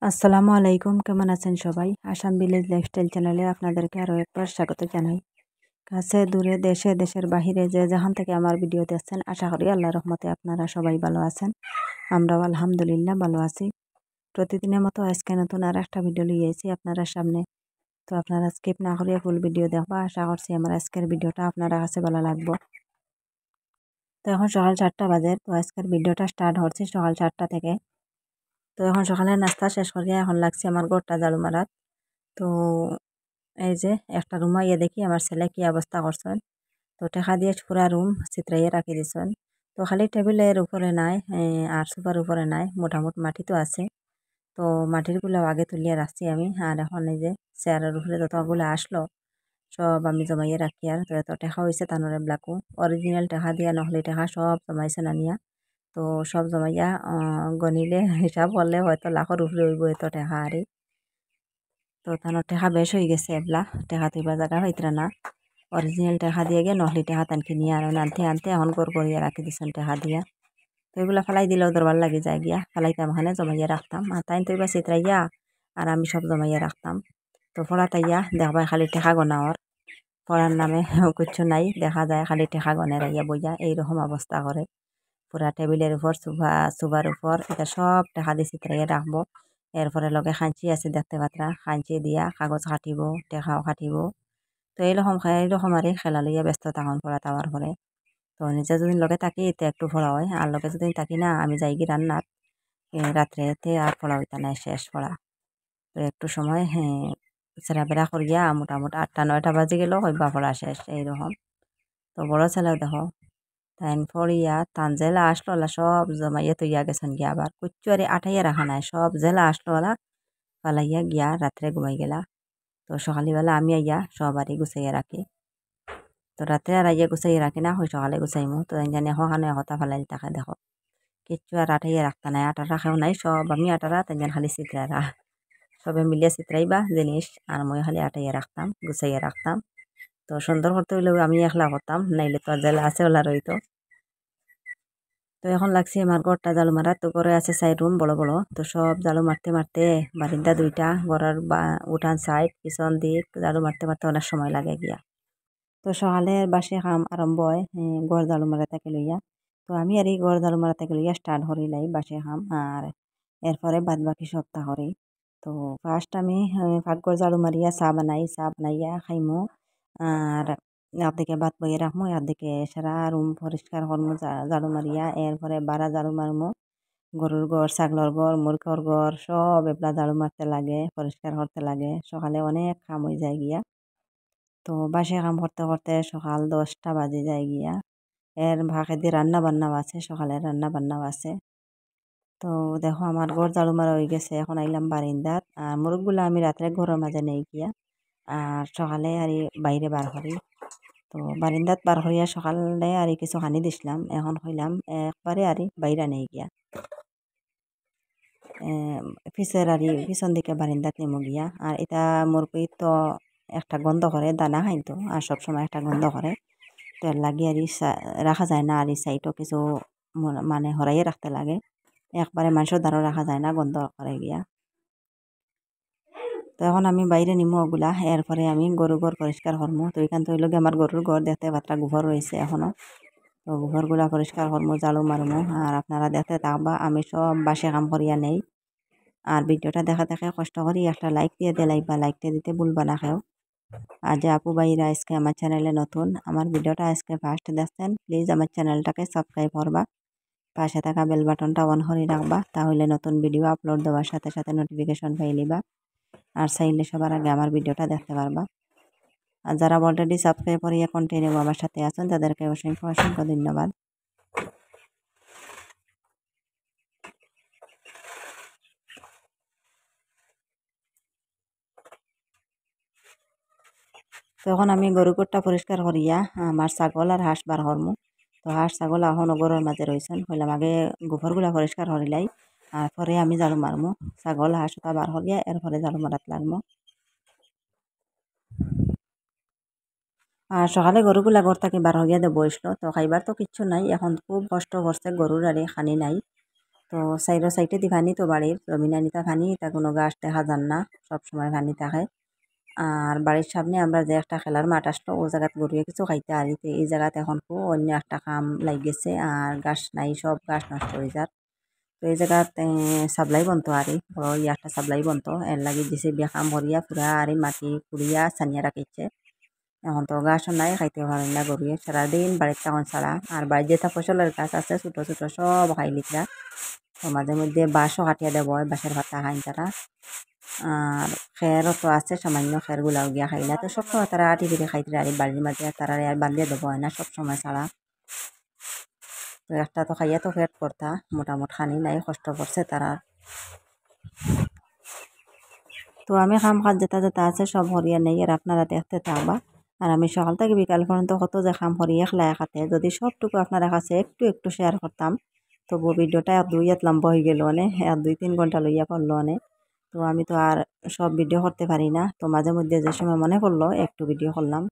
আসসালামু আলাইকুম, কেমন আছেন সবাই? আসাম ভিলেজ লাইফস্টাইল চ্যানেলে আপনাদেরকে আরও একবার স্বাগত জানাই। কাছে দূরে দেশে দেশের বাহিরে যে যেখান থেকে আমার ভিডিও দেখছেন, আশা করি আল্লাহর রহমতে আপনারা সবাই ভালো আছেন। আমরাও আলহামদুলিল্লাহ ভালো আছি। প্রতিদিনের মতো আজকে নতুন আর একটা ভিডিও লিয়ে এসেছি আপনারা সামনে। তো আপনারা স্কিপ না করিয়ে ফুল ভিডিও দেখবা। আশা করছি আমার আজকের ভিডিওটা আপনারা কাছে ভালো লাগবে। তো এখন সকাল 4টা বাজে। তো আজকের ভিডিওটা স্টার্ট হচ্ছে সকাল 4টা থেকে। তো এখন সকালের নাস্তা শেষ করিয়া এখন লাগছে আমার ঘরটা ঝাড়ু মারাত। তো এই যে একটা রুম আইয়া দেখি আমার ছেলে কি অবস্থা করছেন। তো টেকা দিয়ে পুরা রুম চিত্রাইয়া রাখি দিছেন। তো খালি টেবিলের উপরে নাই, আর সোফার উপরে নাই, মোটামুটি মাটি তো আছে। তো মাটির গুলো আগে তুলিয়া রাখছি আমি। আর এখন এই যে চেয়ারের উপরে যতগুলো আসলো সব আমি জমাইয়া রাখি। আর তো এত টেকা হয়েছে তানোরে ব্লাকু অরিজিনাল টেকা দিয়া নহলে টেকা সব জমাইছে নানিয়া। তো সব জমাইয়া গনিলে হিসাব করলে হয়তো লাখের উপরে হইব এত টেকা। আরে তো তানোর টেকা বেশ হয়ে গেছে এবলা। টেকা তুইবা জায়গা হইতরা না, অরিজিনাল টেকা দিয়ে গে নহলি টেকা তানকে নিয়ে আর আনতে আনতে এখন গড় করিয়া রাখি দিছেন টেকা দিয়া। তো এগুলা ফেলাই দিলেও দরবার লাগি যায় গিয়া, ফেলাইতাম ওখানে জমাইয়া রাখতাম। আর তাই তুইবা চিত্রাইয়া আর আমি সব জমাইয়া রাখতাম। তো পড়া তাইয়া দেখবাই খালি টেকা গোনাওয়ার, পড়ার নামে কিচ্ছু নাই, দেখা যায় খালি টেকা গনে রাইয়া বইয়া এইরকম অবস্থা করে। পুরা টেবিলের উপর সুবার উপর এটা সব টেকা দিয়ে চিত্রাইয়া রাখবো। এরপরে লগে খাঁচি আছে দেখতে পাত্রা, খাঁচি দিয়া কাগজ কাটিব, টেকাও কাটিব। তো এইরকম আর খেলা লইয়া ব্যস্ত তখন পড়া তাওয়ার পরে। তো নিজে যদি লগে থাকি তো একটু পড়া হয়, আর লগে যদি থাকি না আমি যাই কি রান্নার রাত্রেতে আর পড়া হইতা নাই, শেষ পড়া। তো একটু সময় সেরাবেরা করিয়া মোটামুটি 8টা 9টা বাজে গেল হইবা পড়া শেষ এইরকম। তো বড় ছেলেও দেখো তাইন ফড়িয়া তান জেলা আসলো ওলা সব জমাইয়া তৈয়া গেছেন গিয়া, আবার কুচ্ছু আর আঠাইয়া রাখা নাই, সব জেলা আসলো ওলা পালাইয়া গিয়া রাত্রে ঘুমাই গেলা। তো সকালবেলা আমি আইয়া সব আরই গুছাইয়া রাখি। তো রাত্রে আর আইয়া গুছাইয়া রাখি না, হয় সকালে গুছাইমু। তো জানি এখানে কথা ফেলাই তাকে দেখো কিচ্ছু আর আঠাইয়া রাখতা নাই, আটা রাখাও নাই, সব আমি আটারা তাই খালি চিত্রারা সবে মিলিয়ে চিত্রাইবা জিনিস, আর মই খালি আটাইয়া রাখতাম, গুছাইয়া রাখতাম। তো সুন্দর করতে হইলেও আমি একলা করতাম, নাইলে তো আর জেলা আছে ওলা রইতো। তো এখন লাগছে আমার ঘরটা জালু মারা। তো ঘরে আছে 4 রুম বড় বড়। তো সব জালু মারতে মারতে বারিন্দা 2টা ঘরের উঠান সাইড পিছন দিক জালু মারতে মারতে অনেক সময় লাগে গিয়া। তো সকালের বাসে কাম আরম্ভ হয় ঘর জালু মারা থেকে লইয়া। তো আমি আর এই ঘর জালু মারা থেকে লইয়া স্টার্ট করি লাই বাসে কাম, আর এরপরে বাদ বাকি সপ্তাহ করি। তো ফার্স্ট আমি পাকঘর জালু মারিয়া চা বানাই, চা বানাইয়া খাইমু। আর একদিকে ভাত বইয়ে রাখবো, একদিকে সারা রুম পরিষ্কার করবো ঝাড়ু মারিয়া। এরপরে বারা ঝাড়ু মারমু, গরুর ঘর, ছাগলের ঘর, মুরগির ঘর সব এবলা ঝাড়ু মারতে লাগে, পরিষ্কার করতে লাগে। সকালে অনেক কাম হয়ে যায় গিয়া। তো বাসে কাম করতে করতে সকাল 10টা বাজে যায় গিয়া। এর ভাগে দিয়ে রান্না বান্নাও আছে, সকালে রান্না বান্নাও আছে। তো দেখো আমার ঘর ঝাড়ু মারা হয়ে গেছে, এখন আইলাম বারিন্দাত। আর মুরগগুলা আমি রাত্রে ঘরের মাঝে নেই গিয়া, আর সকালে আর বাইরে বার করি। তো বারিন্দাত বার করিয়া সকালে আর কিছু খানি দিছিলাম, এখন হইলাম একবারে আর বাইরে নেই গিয়া পিছের আর পিছন দিকে বারিন্দাত নেমো গিয়া। আর এটা মুরগি তো একটা গন্ধ করে, দানা খাইতো আর সবসময় একটা গন্ধ করে। তো এর লাগে আর রাখা যায় না, আর এই সাইডও কিছু মানে হরাইয়ে রাখতে লাগে, একবারে মানুষের দ্বারা রাখা যায় না, গন্ধ করে গিয়া। তো এখন আমি বাইরে নিমো ওগুলা, এরপরে আমি গরু ঘর পরিষ্কার করবো। তো এখান থেকে লগে আমার গরুর ঘর দেখতে পাত্রা গোবর রয়েছে এখনো। তো গোবরগুলা পরিষ্কার করবো, ঝাড়ু মারমু। আর আপনারা দেখতে থাকবা, আমি সব বাসে কাম করিয়া নেই। আর ভিডিওটা দেখা দেখে কষ্ট করি একটা লাইক দিয়ে দিলাইবা, লাইকটা দিতে ভুলবা না কেউ। আর যে আপু ভাইরা আজকে আমার চ্যানেলে নতুন, আমার ভিডিওটা আজকে ফার্স্ট দেখছেন, প্লিজ আমার চ্যানেলটাকে সাবস্ক্রাইব করবা, পাশে থাকা বেল বাটনটা অন করে রাখবা, তাহলে নতুন ভিডিও আপলোড দেওয়ার সাথে সাথে নোটিফিকেশন পাই লিবা। আর চাইলে সবার আগে আমার ভিডিওটা দেখতে পারবা। আর যারা অলরেডি সাবস্ক্রাইব করিয়া কন্টিনিউ আমার সাথে আছেন তাদেরকে অসংখ্য অসংখ্য ধন্যবাদ। তখন আমি গরু গোটটা পরিষ্কার করিয়া আমার ছাগল আর হাঁস বার হরমু। তো হাঁস ছাগল এখন গরুর মাঝে রয়েছেন, হইলাম আগে গোবরগুলা পরিষ্কার করিলাই, আর পরে আমি ঝাড়ু মারমু। ছাগল হাঁসটা বার হরিয়া এরপরে ঝাড়ু মারাত লাগবো। আর সকালে গরুগুলা ঘর থেকে বার হইয়া দে বসলো, তো খাইবার তো কিচ্ছু নাই, এখন খুব কষ্ট করছে গরুর আর খানি নাই। তো সাইডো সাইডে দি পানি তো বাড়ির জমিনানিতা পানি তা কোনো গাছ দেখা যান না, সব সময় পানি থাকে। আর বাড়ির সামনে আমরা যে একটা খেলার মাঠ আসলো ও জায়গাত গরুয়ে কিছু খাইতে আরিতে এই জায়গাত এখন খুব অন্য একটা কাম লাগিয়েছে আর গাছ নাই, সব গাছ নষ্ট হয়ে যার। তো এই জায়গাত সাপ্লাই বনতো আরে বড় একটা সাপ্লাই বনতো এর লাগি দিছে বিয়া কাম ভরিয়া পুরা আরে মাটি কুড়িয়া সানিয়া রাখিছে। এখন তো গাছও নাই, খাইতে পারেন না গরুয়ে, সারাদিন বাড়ির তখন ছাড়া। আর বাড়ির যেটা ফসলের গাছ আছে ছোটো ছোটো সব খাই লিখরা। তো মাঝে মধ্যে বাঁশও কাটিয়ে দেবো, বাঁশের পাতা খাইন তারা। আর খেরও তো আছে সামান্য, খেরগুলাও গিয়া খাই না। তো সবসময় তারা আটি ফিরে খাইতে আর বাড়ির মাঝে তারা আর বান্ধিয়ে দেবো হয় না সবসময় ছাড়া। তো একটা তো খাইয়া তো ফেট করতা মোটামুটি খানি নাই, কষ্ট করছে তারা। তো আমি খাম কাজ যেটা যেটা আছে সব হরিয়া নেই আর আপনারা দেখতে থাকবা। আর আমি সকাল থেকে বিকাল পর্যন্ত কত যে খাম হরিয়ে খেলায় খাতে যদি সবটুকু আপনারা কাছে একটু একটু শেয়ার করতাম, তবু ভিডিওটা এক দুই হাত লম্বা হয়ে গেল অনেক, এক দুই তিন ঘন্টা লইয়া পড়লো অনেক। তো আমি তো আর সব ভিডিও করতে পারি না, তো মাঝে মধ্যে যে সময় মনে পড়লো একটু ভিডিও করলাম।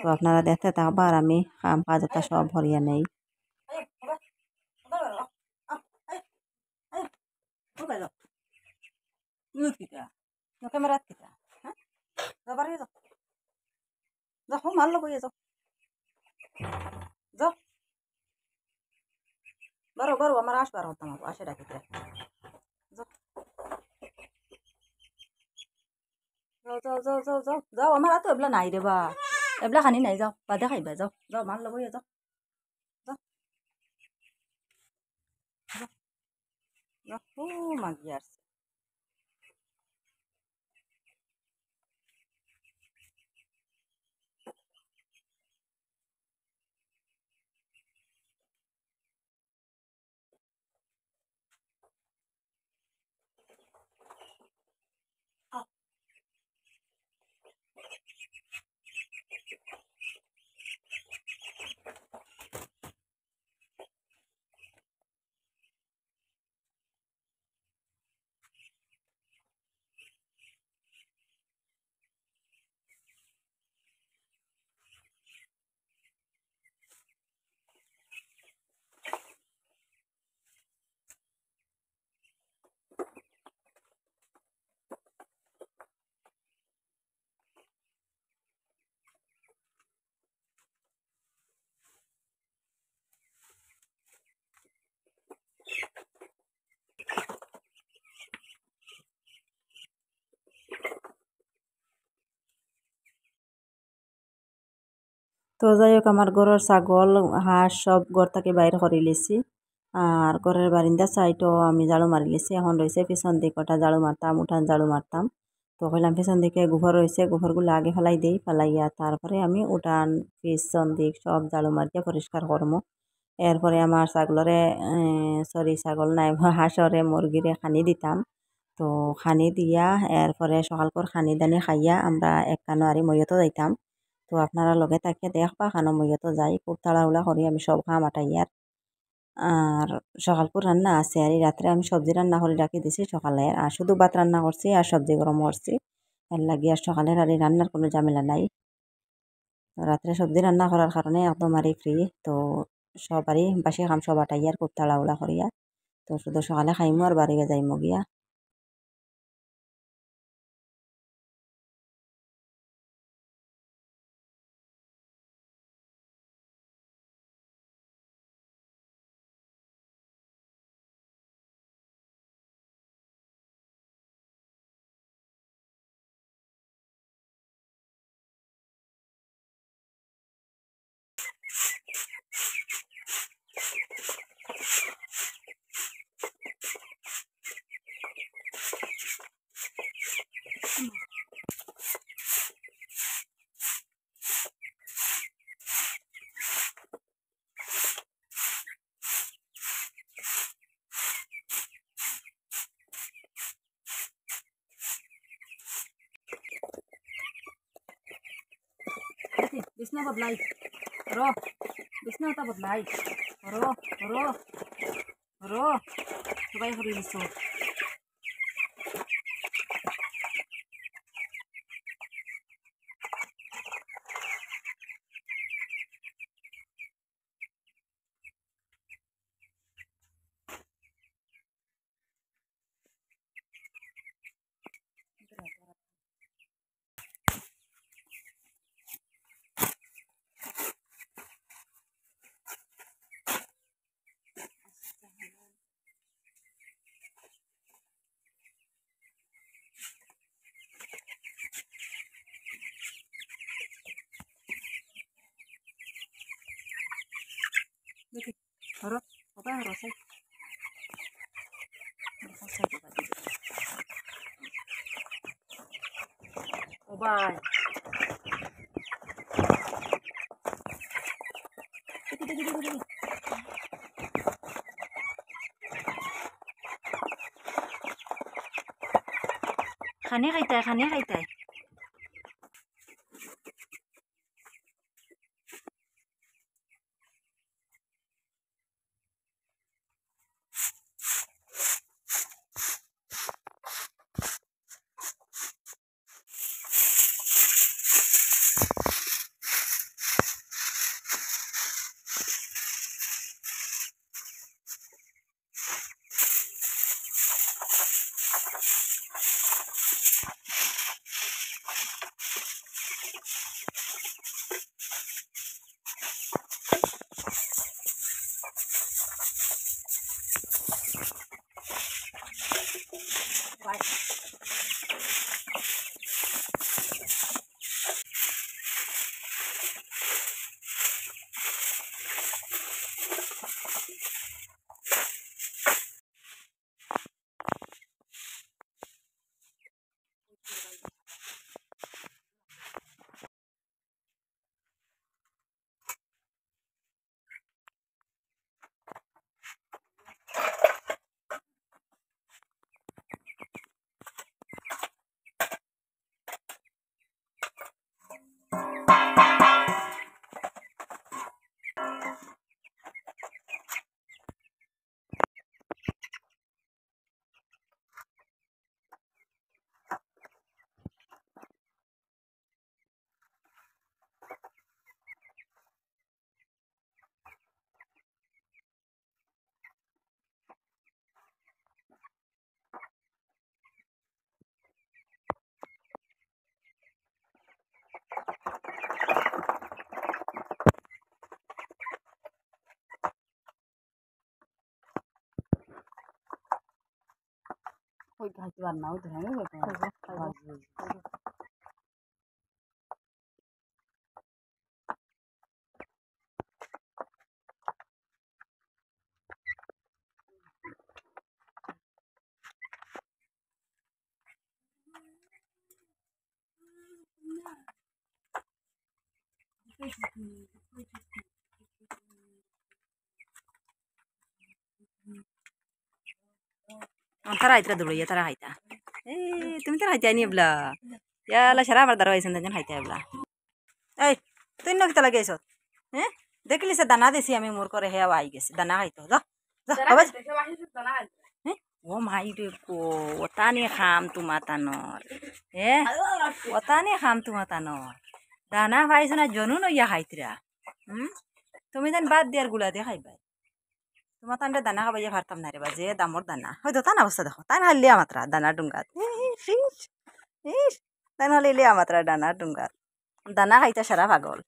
তো আপনারা দেখতে থাকবা আর আমি কাম কাজ এটা সব হরিয়া নেই। ক্যামেরাত কিতা হ্যাঁ যাবার যাও যাও মাল লবইয়া যাও যাও বারো বারো আমার আসবার হতাম আসে ডাকিতে যাও যাও যাও যাও যাও যাও যাও আমার হাতে এবলা নাই রে বা, এবলা খানি নাই, যাও বাদে খাইবা, যাও যাও মাল লবইয়া যাও যাও যাও ও মাগি আসছে। তো যাই হোক আমার ঘরের ছাগল হাঁস সব ঘর থেকে বাইরে করে লিছি। আর ঘরের বারিন্দা সাইডও আমি ঝাড়ু মারি লিছি, এখন রয়েছে পিছন দিক ওটা ঝাড়ু মারতাম, উঠান ঝাড়ু মারতাম। তো কইলাম পিছন দিকে গোবর রয়েছে, গোবরগুলো আগে ফেলাই দিই, ফেলাইয়া তারপরে আমি উঠান পিছন দিক সব ঝাড়ু মারিয়া পরিষ্কার করবো। এরপরে আমার ছাগলরে সরি ছাগল নাই হাঁসরে মুরগিরে খানি দিতাম। তো খানি দিয়া এরপরে সকালকর খানি দানি খাইয়া আমরা এক কানো আরি মইয়তো যাইতাম। তো আপনারা লগে থাকিয়ে দেখবা খানো মইয়তো যাই, খুব তাড়াহুড়া করি আমি সব কাম আটাইয়ার। আর সকালপুর রান্না আছে আর এই রাত্রে আমি সবজি রান্না করে রাখি দিছি সকালে, আর শুধু ভাত রান্না করছি আর সবজি গরম করছি। এর লাগি আর সকালের আর এই রান্নার কোনো ঝামেলা নাই। তো রাত্রে সবজি রান্না করার কারণে একদম আরই ফ্রি। তো সবারই বাসি কাম সব আটাইয়ার খুব তাড়াহুড়া করিয়া। তো শুধু সকালে খাইমু আর বাড়িಗೆ যাইমু গিয়া। বিছনা বদলাই র বিছনাটা বদলাই র র র সবাই করে দিছো। দেখি হরো বাবা হরো সাই ও ভাই খানে খাইতাই ওই খাইতে পার না ওই তো হ্যাঁ তারা আইতরা দৌড়াইয়া তারা খাইতা তুমি তো খাইতে আনি এবলা ইয়ালা সারা আমার দ্বারা আইসেন তাই খাইতে এবলা এই তুই নকিতা লাগে আইস হ্যাঁ দেখলি সে দানা দিছি আমি মোর করে হেয়া আই গেছে দানা খাইতো যা ও মাই রে গো ওতানি খাম তোমা তানর ওতানি খাম তোমা তানর দানা খাইছো না জনু নইয়া খাইতরা তুমি যেন বাদ দিয়ার গুলা দিয়ে খাইবাই তোমার তানটা দানা খাবাই পারতাম না রে বা যে দামর দানা হয়তো তান অবস্থা দেখো তাই হারলিয়া মাত্রা দানা ডুঙ্গাত তাই হলে লিয়া মাত্রা দানা ডুঙ্গাত দানা খাইতা সারা পাগল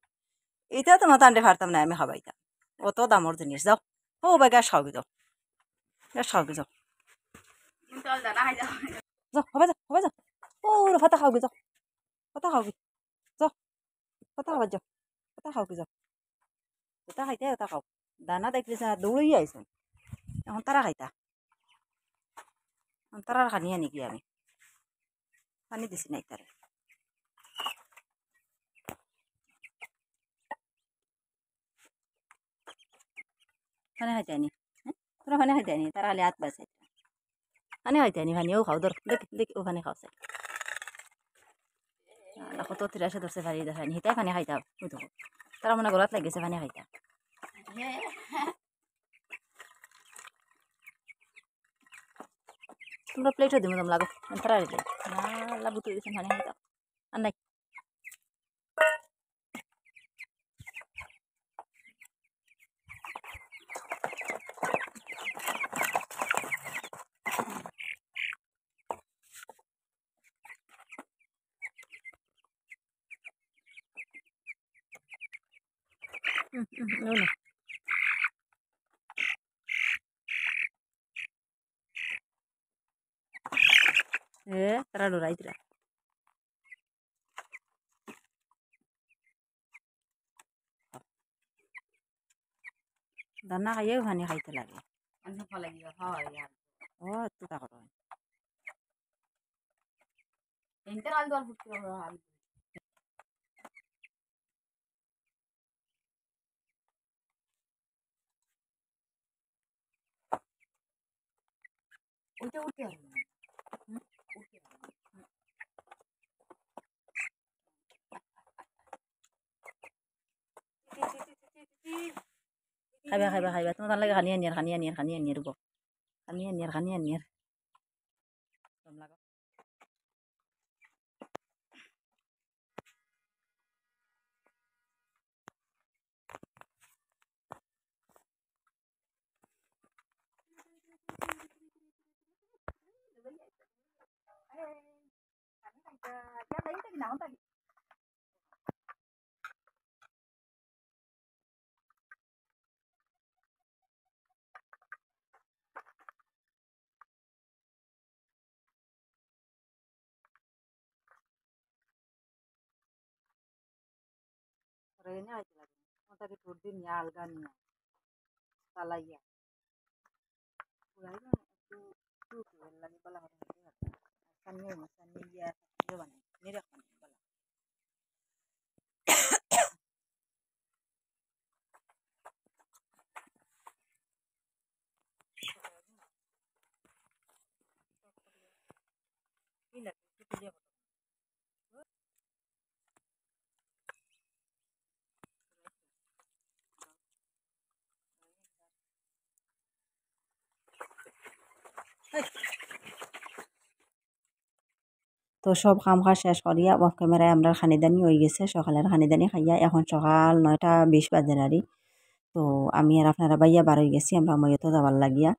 এটা তোমার তান্ডে পারতাম না আমি খাবাইতাম অত দামর জিনিস যাও ও বাই গ্যাস খাওয়াবি যাও গ্যাস খাওয়াবি যাও যাও হবে যাও ও ফাতা খাওয়াবি যাও ফাতা খাওয়াবি যাও ফাতা খাবার যাও ফাতা খাওয়াবি যাও ওটা খাইতে ওটা খাও দানা দেখলিস না দৌড়ই আইসুন এখন তারা খাইতা তারা খানি আনি আমি পানি দিছি নাই তারে ফানে খাইতে আনি তোরা ফানে খাইতে আনি তারা খালি হাত বাঁচাই ফানে খাইতে আনি ফানিও খাও ধর দেখি দেখি ওখানে খাওয়াছে কত তিরাশে ধরছে ফানি দেখানি হিতাই ফানি খাইতা ওই তো তারা মনে গলাত লাগিয়েছে ফানি খাইতা তোমরা প্লেটও দিব তোম লাগো তারা রে না লাগু তুই দিছেন ফানি খাইতা আর নাই no. Tara lo raitira. দানা খাইয়েও পানি খাইতে লাগে ও তুতা করো খাইবা খাইবা খাইবা তোমার লাগে খানি আনিয়ার খানি আনিয়ার খানি আনিয়ার গো খানি আনিয়ার খানি আনিয়ার Rene aja lagi. Mau tadi tudin ya algan ya. Salah ya. Ulai kan itu lagi bala hari ini. Sannya ya jawan. Ini kan bala. Ini itu dia. তো সব কাম কাজ শেষ করিয়া অফ ক্যামেরায় আমরা খানিদানি হয়ে গেছে সকালের খানিদানি খাইয়া এখন সকাল 9:20 বাজে নারি তো আমি আর আপনারা বাইয়া বার হয়ে গেছি আমরা মইতো যাবার লাগিয়া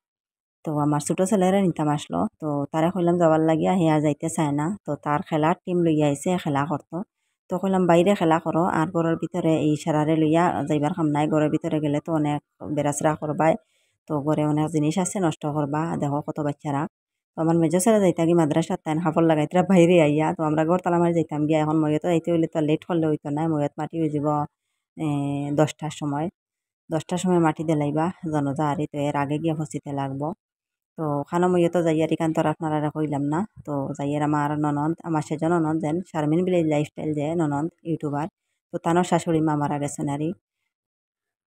তো আমার ছোট ছেলেরা নিতাম আসলো তো তারা কইলাম যাবার লাগিয়া হেয়া যাইতে চায় না তো তার খেলার টিম লইয়া আইছে খেলা করতো তো কইলাম বাইরে খেলা করো আর ঘরের ভিতরে এই সারারে লইয়া যাইবার কাম নাই ঘরের ভিতরে গেলে তো অনেক বেড়াচড়া করবাই তো ঘরে অনেক জিনিস আছে নষ্ট করবা দেখো কত বাচ্চারা তো আমার মেজো ছেলে যাইতা কি মাদ্রাসার তাই হাফর লাগাইতরা বাইরে আইয়া তো আমরা ঘর তালা মারি যাইতাম গিয়া এখন ময়তো যাইতে হইলে তো লেট করলে হইতো না ময়ত মাটি হয়ে যাব 10টার সময় 10টার সময় মাটি দিলাইবা জনজা আরি তো এর আগে গিয়া ফসিতে লাগবো তো খানো মই তো যাইয়ার এখান তো আর আপনারা কইলাম না তো যাইয়ার আমার ননদ আমার সেজন ননদ যেন শারমিন ভিলেজ লাইফস্টাইল যে ননদ ইউটিউবার তো তানোর শাশুড়ি মা মারা গেছেন আরই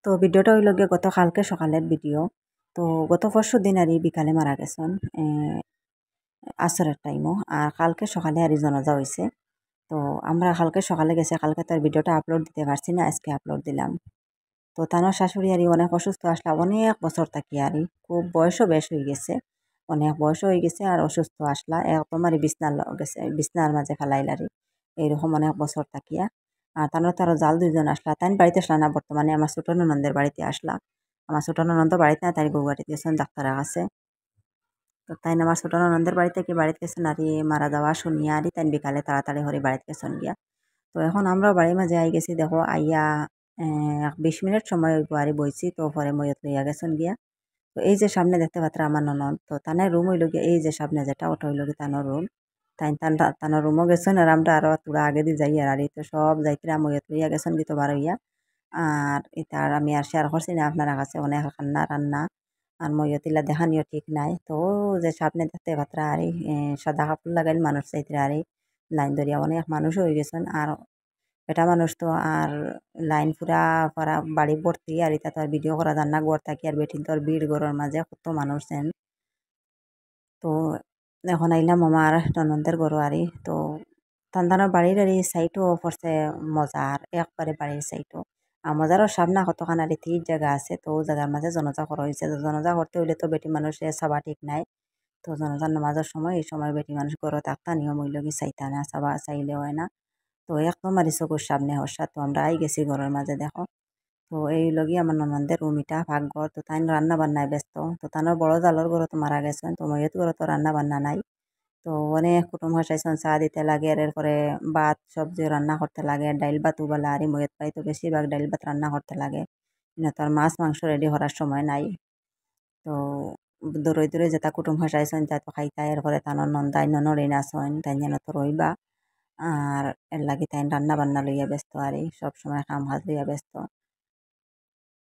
তো ভিডিওটা হইল গিয়ে গত কালকে সকালের ভিডিও তো গত পরশু দিন আরই বিকালে মারা গেছেন আসরের টাইমও আর কালকে সকালে আরই জনাজা হয়েছে তো আমরা কালকে সকালে গেছে কালকে তার ভিডিওটা আপলোড দিতে পারছি না আজকে আপলোড দিলাম তো তানোর শাশুড়ি আরই অনেক অসুস্থ আসলা অনেক বছর থাকি আরই খুব বয়সও বেশ হয়ে গেছে অনেক বয়স হয়ে গেছে আর অসুস্থ আসলা একদম আর বিছনার গেছে বিছনার মাঝে ফেলাইলারি এইরকম অনেক বছর থাকিয়া আর তারও জাল দুইজন আসলা তাই বাড়িতে আসলা না বর্তমানে আমার ছোট ননদের বাড়িতে আসলা আমার ছোট ননদ বাড়িতে না তাই বউবাড়িতে গেছেন ডাক্তারের কাছে তো তাই আমার ছোট ননদের বাড়িতে কি বাড়িতে গেছেন আর মারা যাওয়া শুনিয়া আর তাই বিকালে তাড়াতাড়ি হরে বাড়িতে গেছেন গিয়া তো এখন আমরাও বাড়ির মাঝে আই গেছি দেখো আইয়া 20 মিনিট সময় ওই বাড়ি বইছি তো পরে ময়ত লইয়া গেছেন গিয়া তো এই যে সামনে দেখতে পাত্রা আমার ননদ তো তানের রুম হইল গিয়ে এই যে সামনে যেটা ওটা হইল গিয়ে তানোর রুম তাই তানোর রুমও গেছেন আর আমরা আরো তোরা আগে দিয়ে যাই আর তো সব যাইতে ময়ত লইয়া গেছেন গিয়ে তো বার হইয়া আর এটা আর আমি আর শেয়ার করছি না আপনার কাছে অনেক রান্না রান্না আর ময়তিলা দেখানিও ঠিক নাই তো যে সামনে দেখতে পাত্রা আর সাদা কাপড় লাগাইল মানুষ চাইতে আর লাইন ধরিয়া অনেক মানুষ হয়ে গেছেন আর এটা মানুষ তো আর লাইন পুরা পারা বাড়ি ভর্তি আর এটা তো আর ভিডিও করা যান না গড় থাকি আর বেঠিন তো আর ভিড় গড়ের মাঝে কত মানুষ সেন তো এখন আইলাম আমার ননদের গরু আরি তো তান্দানোর বাড়ির আর সাইটও পড়ছে মজার একবারে বাড়ির সাইটও আর মজারও সামনা কতখান আর ঠিক জায়গা আছে তো ও জায়গার মাঝে জনজা করা হয়েছে তো জনজা করতে হইলে তো বেটি মানুষের সাবা ঠিক নাই তো জনজার নামাজের সময় এই সময় বেটি মানুষ গড়ে থাকতা নিয়ম হইল কি চাইতা না সাবা চাইলে হয় না তো একদম আর চকুর সামনে হসা তো আমরা আই গেছি ঘরের মাঝে দেখো তো এই লগি আমার ননদের রুমিটা ভাগঘর তো তাই রান্না বান্নায় ব্যস্ত তো তানোর বড় জালর ঘরে তো মারা গেছেন তো ময়ত ঘরে তো রান্না বান্না নাই তো অনেক কুটুম হাসাইছেন চা দিতে লাগে আর এরপরে ভাত সবজি রান্না করতে লাগে ডাইল ভাত উবালা আর ময়ত পাই তো বেশিরভাগ ডাইল ভাত রান্না করতে লাগে না তো আর মাছ মাংস রেডি করার সময় নাই তো দূরে দূরে যেটা কুটুম হাসাইছেন তা তো খাইতা এরপরে তানোর নন্দাই ননরে নাচন তাই যেন তো রইবা আর এর লাগি তাই রান্না বান্না লইয়া ব্যস্ত আর সব সময় কাম কাজ লইয়া ব্যস্ত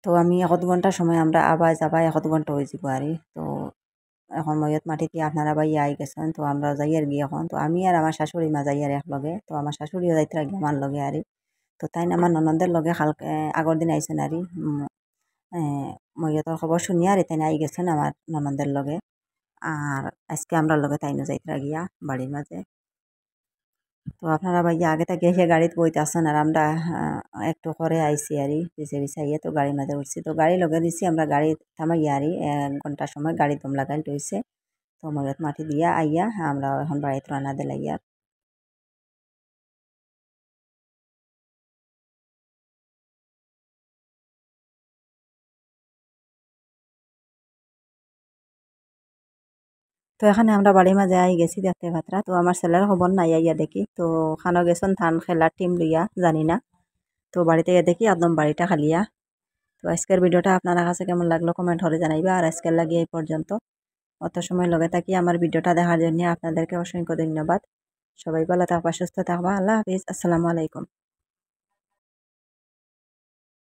তো আমি 1 ঘন্টা সময় আমরা আবার যাবা 1 ঘন্টা হয়ে যাব আর তো এখন ময়ত মাটি দিয়ে আপনারা বাইয়া আই গেছেন তো আমরা যাই আর গিয়ে এখন তো আমি আর আমার শাশুড়ি মা যাই আর একলগে তো আমার শাশুড়িও যাইতে লাগে আমার লগে আর তো তাই আমার ননদের লগে কালকে আগর দিন আইসেন আর ময়তর খবর শুনিয়া আর তাই আই গেছেন আমার ননদের লগে আর আজকে আমরা লগে তাইনো যাইতে গিয়া বাড়ির মাঝে তো আপনারা ভাইয়া আগে থেকে এসে গাড়িতে বইতে আসেন আর আমরা একটু করে আইসি আরি পিছিয়ে পিছিয়ে আইয়ে তো গাড়ির মাঝে উঠছি তো গাড়ি লগে দিছি আমরা গাড়ি থামাইয়া আরি 1 ঘন্টার সময় গাড়ি দম লাগাইল রয়েছে তো ময়ত মাটি দিয়া আইয়া আমরা এখন বাড়িতে রান্না দিলাইয়া তো এখানে আমরা বাড়ির মাঝে আই গেছি দেখতে পাত্রা তো আমার ছেলের খবর নাই আইয়া দেখি তো খানো গেছেন ধান খেলার টিম লইয়া জানি না তো বাড়িতে গিয়ে দেখি একদম বাড়িটা খালিয়া তো আজকের ভিডিওটা আপনার কাছে কেমন লাগলো কমেন্ট করে জানাইবা আর আজকের লাগিয়ে এই পর্যন্ত অত সময় লগে থাকি আমার ভিডিওটা দেখার জন্য আপনাদেরকে অসংখ্য ধন্যবাদ সবাই ভালো থাকবা সুস্থ থাকবা আল্লাহ হাফিজ আসসালামু আলাইকুম